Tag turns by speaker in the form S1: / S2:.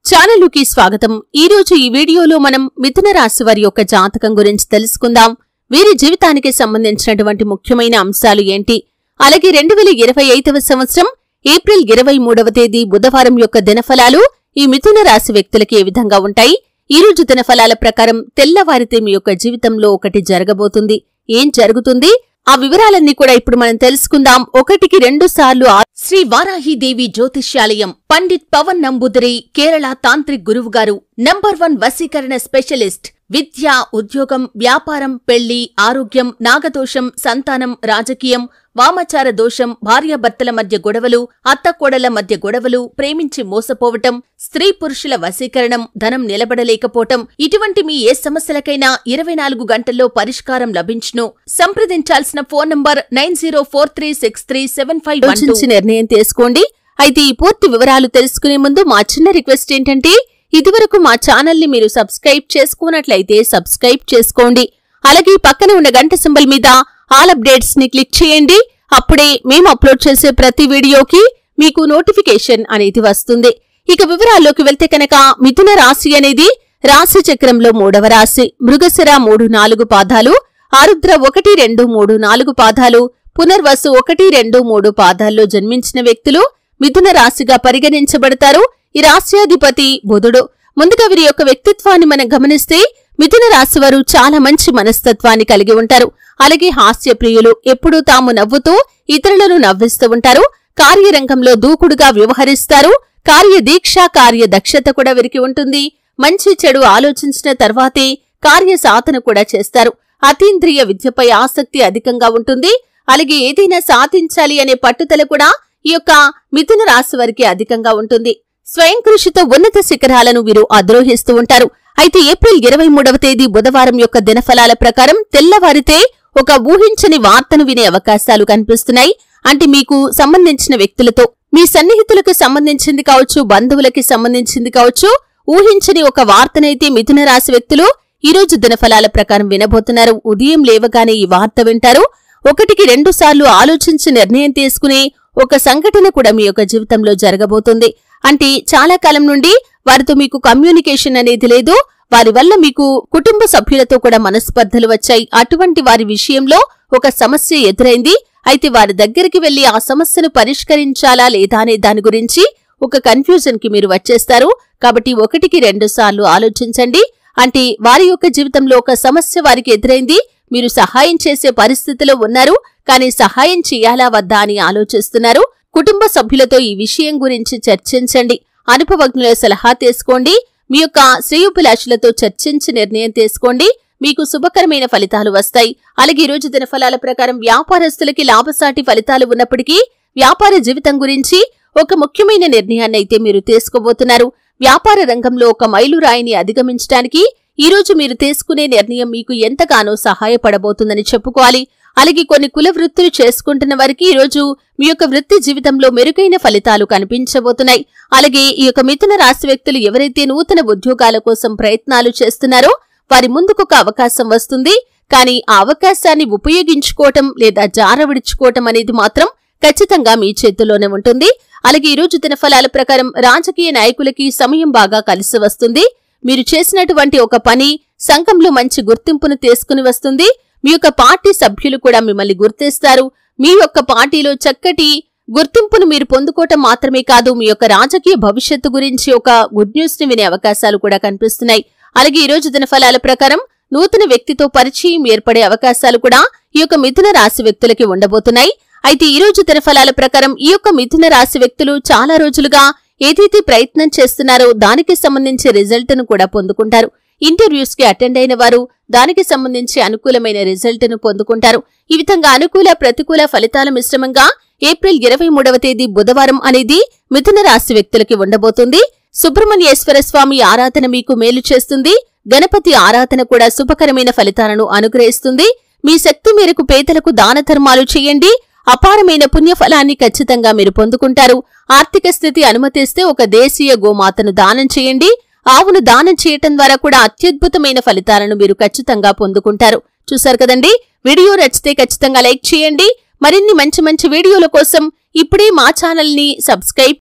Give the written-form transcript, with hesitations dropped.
S1: ఛానలుకి స్వాగతం। ఈ రోజు ఈ వీడియోలో మనం మిథున రాశి వారి యొక్క జాతకం గురించి తెలుసుకుందాం। వీరి జీవితానికి సంబంధించినటువంటి ముఖ్యమైన అంశాలు ఏంటి, అలాగే 2025వ సంవత్సరం ఏప్రిల్ 23వ తేదీ బుధవారం యొక్క దినఫలాలు ఈ మిథున రాశి వ్యక్తులకి ఏ విధంగా ఉంటాయి। ఈ రోజు దినఫలాల ప్రకారం తెల్లవారితే మీ యొక్క జీవితంలో ఒకటి జరగబోతుంది। ఏం జరుగుతుంది ఆ వివరాలన్నీ కూడా ఇప్పుడు మనం తెలుసుకుందాం। 1కి 2 సార్లు శ్రీ వారాహిదేవి జ్యోతిష్యాలయం పండిత్ పవన్ నంబూదరి కేరళ తాంత్రిక్ గురువు గారు నంబర్ 1 వశీకరణ స్పెషలిస్ట్। విద్య, ఉద్యోగం, వ్యాపారం, పెళ్లి, ఆరోగ్యం, నాగదోషం, సంతానం, రాజకీయం, వామాచార దోషం, భార్యాభర్తల మధ్య గొడవలు, అత్తకోడళ్ల మధ్య గొడవలు, ప్రేమించి మోసపోవటం, స్త్రీ పురుషుల వశీకరణం, ధనం నిలబడలేకపోవటం, ఇటువంటి మీ ఏ సమస్యలకైనా 24 గంటల్లో పరిష్కారం లభించును। సంప్రదించాల్సిన ఫోన్ నంబర్ 9043637512 నిర్ణయం తీసుకోండి। అయితే ఈ పూర్తి వివరాలు తెలుసుకునే ముందు మా చిన్న రిక్వెస్ట్ ఏంటంటే, ఇదివరకు మా ఛానల్ని మీరు సబ్స్క్రైబ్ చేసుకున్నట్లయితే సబ్స్క్రైబ్ చేసుకోండి। అలాగే పక్కన ఉన్న గంట సింబల్ మీద ఆల్ అప్డేట్స్ ని క్లిక్ చేయండి। అప్పుడే మేము అప్లోడ్ చేసే ప్రతి వీడియోకి మీకు నోటిఫికేషన్ అనేది వస్తుంది। ఇక వివరాల్లోకి వెళ్తే కనుక మిథున రాశి అనేది రాశి చక్రంలో 3వ రాశి। మృగశిర 3-4 పాదాలు, ఆరుద్ర 1-2-3-4 పాదాలు, పునర్వసు 1-2-3 పాదాల్లో జన్మించిన వ్యక్తులు మిథున రాశిగా పరిగణించబడతారు। ఈ రాశ్యాధిపతి బుధుడు। ముందుగా వీరి యొక్క వ్యక్తిత్వాన్ని మనం గమనిస్తే మిథున రాశి వారు చాలా మంచి మనస్తత్వాన్ని కలిగి ఉంటారు। అలాగే హాస్యప్రియులు, ఎప్పుడూ తాము నవ్వుతూ ఇతరులను నవ్విస్తూ ఉంటారు। కార్యరంగంలో దూకుడుగా వ్యవహరిస్తారు। కార్యదీక్ష, కార్యదక్షత కూడా వీరికి ఉంటుంది। మంచి చెడు ఆలోచించిన తర్వాతే కార్యసాధన కూడా చేస్తారు। అతీంద్రియ విద్యపై ఆసక్తి అధికంగా ఉంటుంది। అలాగే ఏదైనా సాధించాలి అనే పట్టుదల కూడా ఈ యొక్క మిథున రాశి వారికి అధికంగా ఉంటుంది। స్వయం కృషితో ఉన్నత శిఖరాలను వీరు అధిరోహిస్తూ ఉంటారు। అయితే ఏప్రిల్ 23వ తేదీ బుధవారం యొక్క దినఫలాల ప్రకారం తెల్లవారితే ఒక ఊహించని వార్తను వినే అవకాశాలు కనిపిస్తున్నాయి। అంటే మీకు సంబంధించిన వ్యక్తులతో, మీ సన్నిహితులకు సంబంధించింది కావచ్చు, బంధువులకి సంబంధించింది కావచ్చు, ఊహించని ఒక వార్తనైతే మిథున రాశి వ్యక్తులు ఈ రోజు దినఫలాల ప్రకారం వినబోతున్నారు। ఉదయం లేవగానే ఈ వార్త వింటారు। 1కి 2 సార్లు ఆలోచించి నిర్ణయం తీసుకునే ఒక సంఘటన కూడా మీ యొక్క జీవితంలో జరగబోతుంది। అంటే చాలా కాలం నుండి వారితో మీకు కమ్యూనికేషన్ అనేది లేదు, వారి వల్ల మీకు కుటుంబ సభ్యులతో కూడా మనస్పర్ధలు వచ్చాయి। అటువంటి వారి విషయంలో ఒక సమస్య ఎదురైంది। అయితే వారి దగ్గరికి వెళ్లి ఆ సమస్యను పరిష్కరించాలా లేదా అనే దాని గురించి ఒక కన్ఫ్యూజన్ కి మీరు వచ్చేస్తారు। కాబట్టి 1కి 2 సార్లు ఆలోచించండి। అంటే వారి యొక్క జీవితంలో ఒక సమస్య వారికి ఎదురైంది, మీరు సహాయం చేసే పరిస్థితిలో ఉన్నారు, కానీ సహాయం చేయాలా వద్దా అని ఆలోచిస్తున్నారు। కుటుంబ సభ్యులతో ఈ విషయం గురించి చర్చించండి। అనుభవజ్ఞుల సలహా తీసుకోండి। మీ యొక్క శ్రేయోభిలాషులతో చర్చించి నిర్ణయం తీసుకోండి। మీకు శుభకరమైన ఫలితాలు వస్తాయి। అలాగే ఈ రోజు దినఫలాల ప్రకారం వ్యాపారస్తులకి లాభసాటి ఫలితాలు ఉన్నప్పటికీ వ్యాపార జీవితం గురించి ఒక ముఖ్యమైన నిర్ణయాన్ని అయితే మీరు తీసుకోబోతున్నారు। వ్యాపార రంగంలో ఒక మైలురాయిని అధిగమించడానికి ఈ రోజు మీరు తీసుకునే నిర్ణయం మీకు ఎంతగానో సహాయపడబోతుందని చెప్పుకోవాలి। అలాగే కొన్ని కుల వృత్తులు చేసుకుంటున్న వారికి ఈ రోజు మీ యొక్క వృత్తి జీవితంలో మెరుగైన ఫలితాలు కనిపించబోతున్నాయి। అలాగే ఈ యొక్క మిథున రాశి వ్యక్తులు ఎవరైతే నూతన ఉద్యోగాల కోసం ప్రయత్నాలు చేస్తున్నారో వారి ముందుకొక అవకాశం వస్తుంది, కానీ ఆ అవకాశాన్ని ఉపయోగించుకోవటం లేదా జారవిడుచుకోవటం అనేది మాత్రం ఖచ్చితంగా మీ చేతుల్లోనే ఉంటుంది। అలాగే ఈ రోజు దినఫలాల ప్రకారం రాజకీయ నాయకులకి సమయం బాగా కలిసి వస్తుంది। మీరు చేసినటువంటి ఒక పని సంఘంలో మంచి గుర్తింపును తీసుకుని వస్తుంది। మీ యొక్క పార్టీ సభ్యులు కూడా మిమ్మల్ని గుర్తిస్తారు। మీ యొక్క పార్టీలో చక్కటి గుర్తింపును మీరు పొందుకోవటం మాత్రమే కాదు, మీ యొక్క రాజకీయ భవిష్యత్తు గురించి ఒక గుడ్ న్యూస్ ని వినే అవకాశాలు కూడా కనిపిస్తున్నాయి। అలాగే ఈ రోజు దినఫలాల ప్రకారం నూతన వ్యక్తితో పరిచయం ఏర్పడే అవకాశాలు కూడా ఈ యొక్క మిథున రాశి వ్యక్తులకి ఉండబోతున్నాయి। అయితే ఈ రోజు దినఫలాల ప్రకారం ఈ యొక్క మిథున రాశి వ్యక్తులు చాలా రోజులుగా ఏదైతే ప్రయత్నం చేస్తున్నారో దానికి సంబంధించి రిజల్ట్ ను కూడా పొందుకుంటారు। ఇంటర్వ్యూస్ కి అటెండ్ అయిన వారు దానికి సంబంధించి అనుకూలమైన రిజల్ట్ ను పొందుకుంటారు। ఈ విధంగా అనుకూల ప్రతికూల ఫలితాల మిశ్రమంగా ఏప్రిల్ 23వ తేదీ బుధవారం అనేది మిథున రాశి వ్యక్తులకి ఉండబోతుంది। సుబ్రహ్మణ్యేశ్వర స్వామి ఆరాధన మీకు మేలు చేస్తుంది। గణపతి ఆరాధన కూడా శుభకరమైన ఫలితాలను అనుగ్రహిస్తుంది। మీ శక్తి మేరకు పేదలకు దాన ధర్మాలు చేయండి। అపారమైన పుణ్యఫలాన్ని ఖచ్చితంగా మీరు పొందుకుంటారు। ఆర్థిక స్థితి అనుమతిస్తే ఒక దేశీయ గోమాతను దానం చేయండి। ఆవును దానం చేయటం ద్వారా కూడా అత్యద్భుతమైన ఫలితాలను మీరు ఖచ్చితంగా పొందుకుంటారు। చూశారు కదండి, వీడియో నచ్చితే ఖచ్చితంగా లైక్ చేయండి। మరిన్ని మంచి వీడియోల కోసం ఇప్పుడే మా ఛానల్ ని సబ్స్క్రైబ్